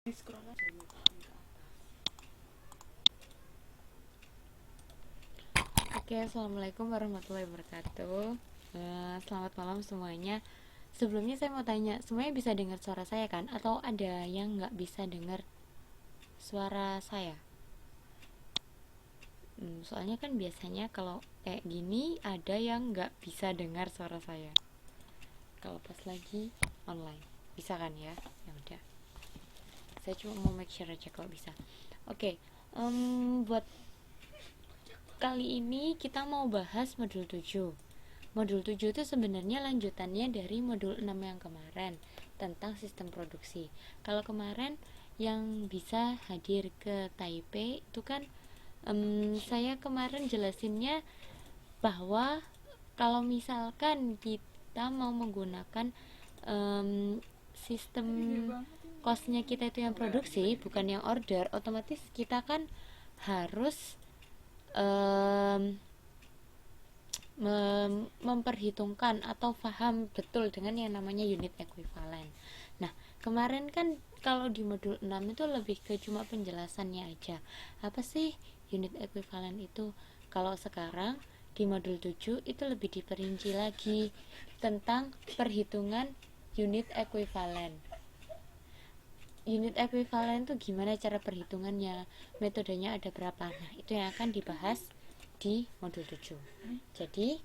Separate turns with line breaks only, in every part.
Oke, assalamualaikum warahmatullahi wabarakatuh. Selamat malam semuanya. Sebelumnya saya mau tanya, semuanya bisa dengar suara saya kan? Atau ada yang nggak bisa dengar suara saya? Soalnya kan biasanya kalau kayak gini ada yang nggak bisa dengar suara saya. Kalau pas lagi online, bisa kan ya? Ya udah. Saya cuma mau make sure aja kalau bisa. Oke, buat kali ini kita mau bahas modul 7. Modul 7 itu sebenarnya lanjutannya dari modul 6 yang kemarin tentang sistem produksi. Kalau kemarin yang bisa hadir ke Taipei itu kan saya kemarin jelasinnya bahwa kalau misalkan kita mau menggunakan sistem costnya kita itu yang produksi bukan yang order, otomatis kita kan harus memperhitungkan atau paham betul dengan yang namanya unit ekuivalen. Nah, kemarin kan kalau di modul 6 itu lebih ke cuma penjelasannya aja. Apa sih unit ekuivalen itu? Kalau sekarang di modul 7 itu lebih diperinci lagi tentang perhitungan unit ekuivalen. Unit ekuivalen itu gimana cara perhitungannya, metodenya ada berapa. Nah, itu yang akan dibahas di modul 7. Jadi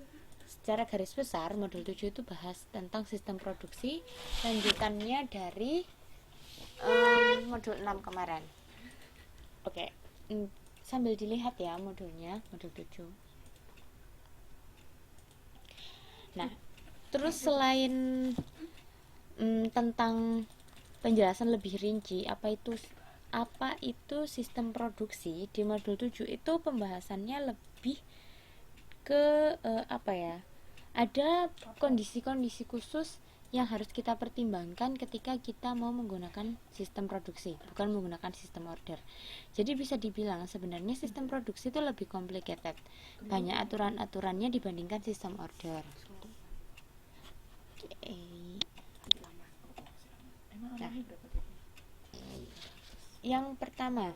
secara garis besar modul 7 itu bahas tentang sistem produksi, lanjutannya dari modul 6 kemarin. Oke, sambil dilihat ya modulnya, modul 7. Nah, terus selain tentang penjelasan lebih rinci apa itu sistem produksi, di modul 7 itu pembahasannya lebih ke apa ya, ada kondisi-kondisi khusus yang harus kita pertimbangkan ketika kita mau menggunakan sistem produksi, bukan menggunakan sistem order. Jadi bisa dibilang sebenarnya sistem produksi itu lebih complicated, banyak aturan-aturannya dibandingkan sistem order. Nah, yang pertama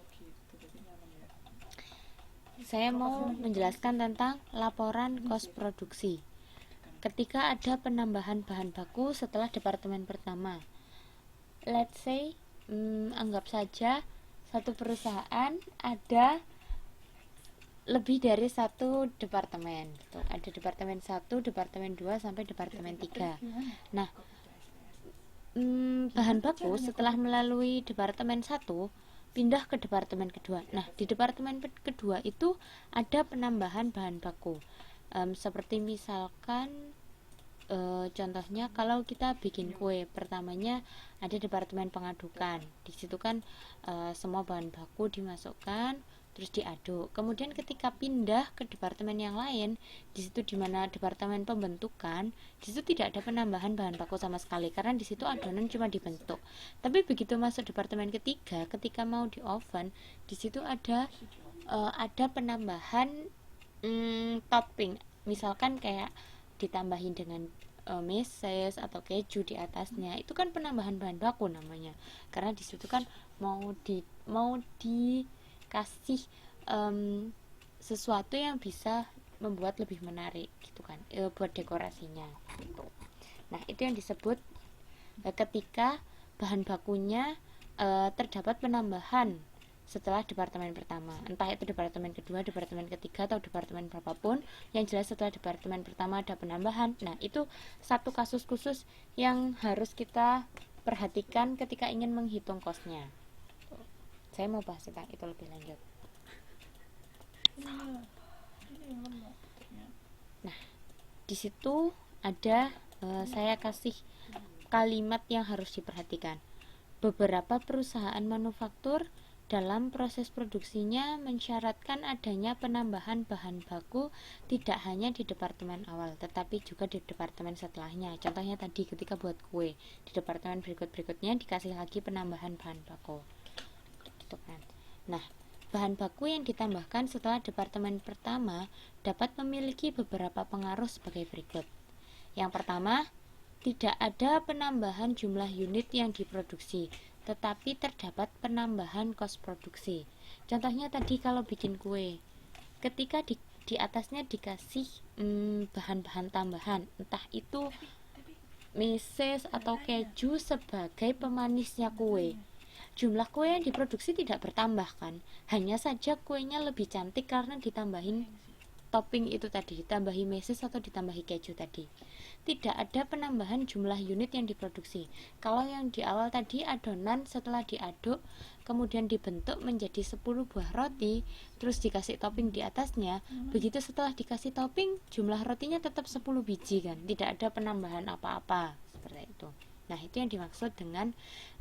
saya mau menjelaskan tentang laporan kos produksi. Ketika ada penambahan bahan baku setelah departemen pertama, let's say anggap saja satu perusahaan ada lebih dari satu departemen gitu. Ada departemen 1, departemen 2 sampai departemen 3. Nah, bahan baku setelah melalui departemen 1 pindah ke departemen kedua. Nah, di departemen kedua itu ada penambahan bahan baku. Seperti misalkan contohnya kalau kita bikin kue, pertamanya ada departemen pengadukan. Di situ kan semua bahan baku dimasukkan terus diaduk. Kemudian ketika pindah ke departemen yang lain, di situ dimana departemen pembentukan, di situ tidak ada penambahan bahan baku sama sekali karena di situ adonan cuma dibentuk. Tapi begitu masuk departemen ketiga, ketika mau di oven, di situ ada penambahan topping. Misalkan kayak ditambahin dengan meses atau keju di atasnya, itu kan penambahan bahan baku namanya, karena di situ kan mau dikasih sesuatu yang bisa membuat lebih menarik gitu kan, buat dekorasinya gitu. Nah, itu yang disebut ketika bahan bakunya terdapat penambahan setelah departemen pertama, entah itu departemen kedua, departemen ketiga, atau departemen berapapun, yang jelas setelah departemen pertama ada penambahan. Nah, itu satu kasus khusus yang harus kita perhatikan ketika ingin menghitung kosnya. Saya mau bahas tentang itu lebih lanjut. Nah, di situ ada saya kasih kalimat yang harus diperhatikan. Beberapa perusahaan manufaktur dalam proses produksinya mensyaratkan adanya penambahan bahan baku tidak hanya di departemen awal, tetapi juga di departemen setelahnya. Contohnya tadi ketika buat kue, di departemen berikut-berikutnya dikasih lagi penambahan bahan baku. Gitu kan. Nah, bahan baku yang ditambahkan setelah departemen pertama dapat memiliki beberapa pengaruh sebagai berikut. Yang pertama, tidak ada penambahan jumlah unit yang diproduksi, tetapi terdapat penambahan kos produksi. Contohnya tadi kalau bikin kue, ketika di atasnya dikasih bahan-bahan tambahan, entah itu meses atau keju sebagai pemanisnya kue, jumlah kue yang diproduksi tidak bertambah kan, hanya saja kuenya lebih cantik karena ditambahin topping itu tadi, ditambahi meses atau ditambahi keju tadi. Tidak ada penambahan jumlah unit yang diproduksi. Kalau yang di awal tadi adonan setelah diaduk kemudian dibentuk menjadi 10 buah roti terus dikasih topping di atasnya, begitu setelah dikasih topping jumlah rotinya tetap 10 biji kan, tidak ada penambahan apa-apa seperti itu. Nah, itu yang dimaksud dengan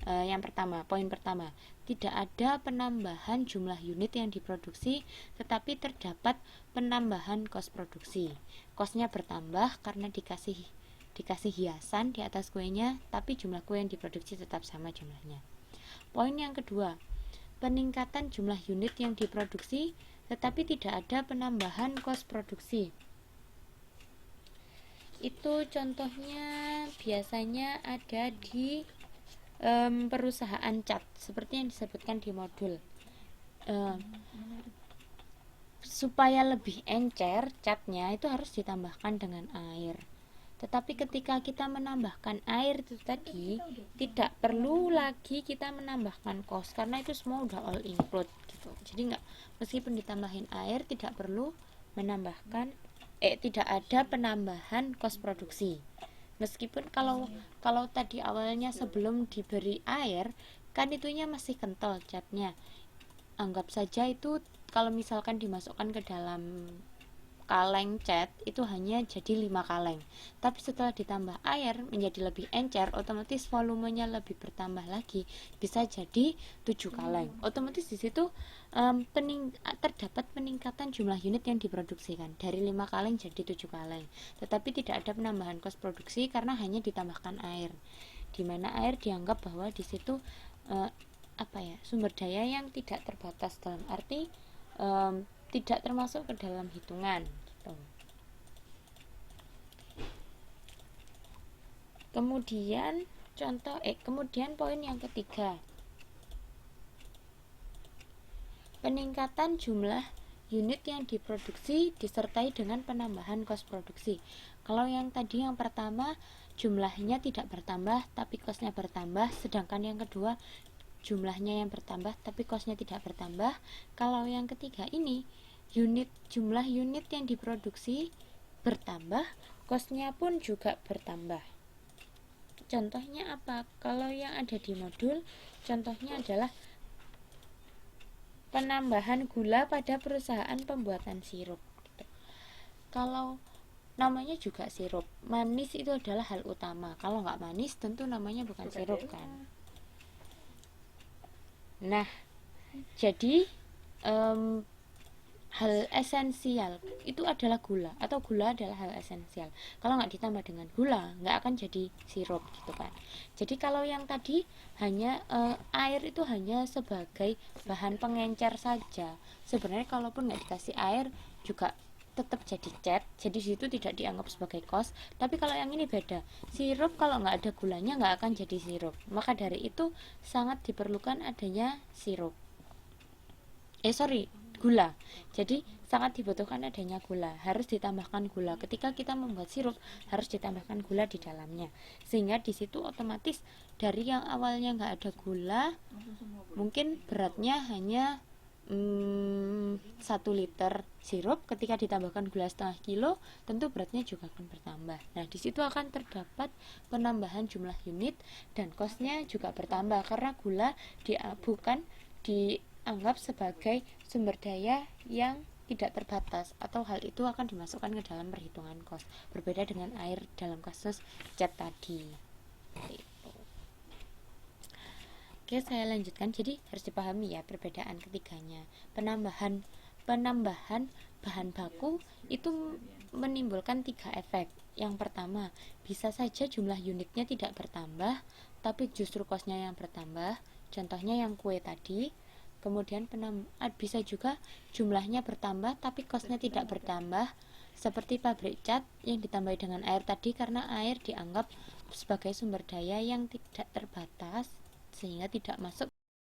yang pertama, poin pertama, tidak ada penambahan jumlah unit yang diproduksi, tetapi terdapat penambahan kos produksi. Kosnya bertambah karena dikasih hiasan di atas kuenya, tapi jumlah kue yang diproduksi tetap sama jumlahnya. Poin yang kedua, peningkatan jumlah unit yang diproduksi, tetapi tidak ada penambahan kos produksi. Itu contohnya biasanya ada di perusahaan cat seperti yang disebutkan di modul. Supaya lebih encer catnya itu harus ditambahkan dengan air, tetapi ketika kita menambahkan air itu tadi tidak perlu lagi kita menambahkan kos karena itu semua udah all include gitu. Jadi meskipun ditambahin air tidak perlu menambahkan tidak ada penambahan kos produksi. Meskipun kalau tadi awalnya sebelum diberi air kan itunya masih kental catnya, anggap saja itu kalau misalkan dimasukkan ke dalam kaleng cat itu hanya jadi 5 kaleng, tapi setelah ditambah air menjadi lebih encer, otomatis volumenya lebih bertambah lagi, bisa jadi 7 kaleng. Otomatis di situ terdapat peningkatan jumlah unit yang diproduksikan dari 5 kaleng jadi 7 kaleng, tetapi tidak ada penambahan kos produksi karena hanya ditambahkan air, dimana air dianggap bahwa di situ sumber daya yang tidak terbatas, dalam arti tidak termasuk ke dalam hitungan gitu. Kemudian poin yang ketiga, peningkatan jumlah unit yang diproduksi disertai dengan penambahan kos produksi. Kalau yang tadi yang pertama jumlahnya tidak bertambah tapi kosnya bertambah, sedangkan yang kedua jumlahnya yang bertambah tapi kosnya tidak bertambah. Kalau yang ketiga ini jumlah unit yang diproduksi bertambah, kosnya pun juga bertambah. Contohnya apa? Kalau yang ada di modul, contohnya adalah penambahan gula pada perusahaan pembuatan sirup. Kalau namanya juga sirup, manis itu adalah hal utama. Kalau nggak manis tentu namanya bukan sirup kan. Nah, jadi hal esensial itu adalah gula, atau gula adalah hal esensial. Kalau nggak ditambah dengan gula nggak akan jadi sirup gitu kan. Jadi kalau yang tadi hanya air itu hanya sebagai bahan pengencer saja, sebenarnya kalaupun nggak dikasih air juga tetap jadi cat, jadi situ tidak dianggap sebagai kos. Tapi kalau yang ini beda, sirup kalau nggak ada gulanya nggak akan jadi sirup, maka dari itu sangat diperlukan adanya gula. Jadi sangat dibutuhkan adanya gula, harus ditambahkan gula. Ketika kita membuat sirup harus ditambahkan gula di dalamnya, sehingga di situ otomatis dari yang awalnya nggak ada gula, mungkin beratnya hanya 1 liter sirup, ketika ditambahkan gula setengah kilo tentu beratnya juga akan bertambah. Nah, di situ akan terdapat penambahan jumlah unit dan kosnya juga bertambah karena gula bukan dianggap sebagai sumber daya yang tidak terbatas, atau hal itu akan dimasukkan ke dalam perhitungan kos, berbeda dengan air dalam kasus cat tadi. Oke, saya lanjutkan. Jadi harus dipahami ya perbedaan ketiganya. Penambahan bahan baku itu menimbulkan 3 efek. Yang pertama, bisa saja jumlah unitnya tidak bertambah, tapi justru kosnya yang bertambah. Contohnya yang kue tadi. Kemudian bisa juga jumlahnya bertambah, tapi kosnya tidak bertambah, seperti pabrik cat yang ditambahi dengan air tadi, karena air dianggap sebagai sumber daya yang tidak terbatas, sehingga tidak masuk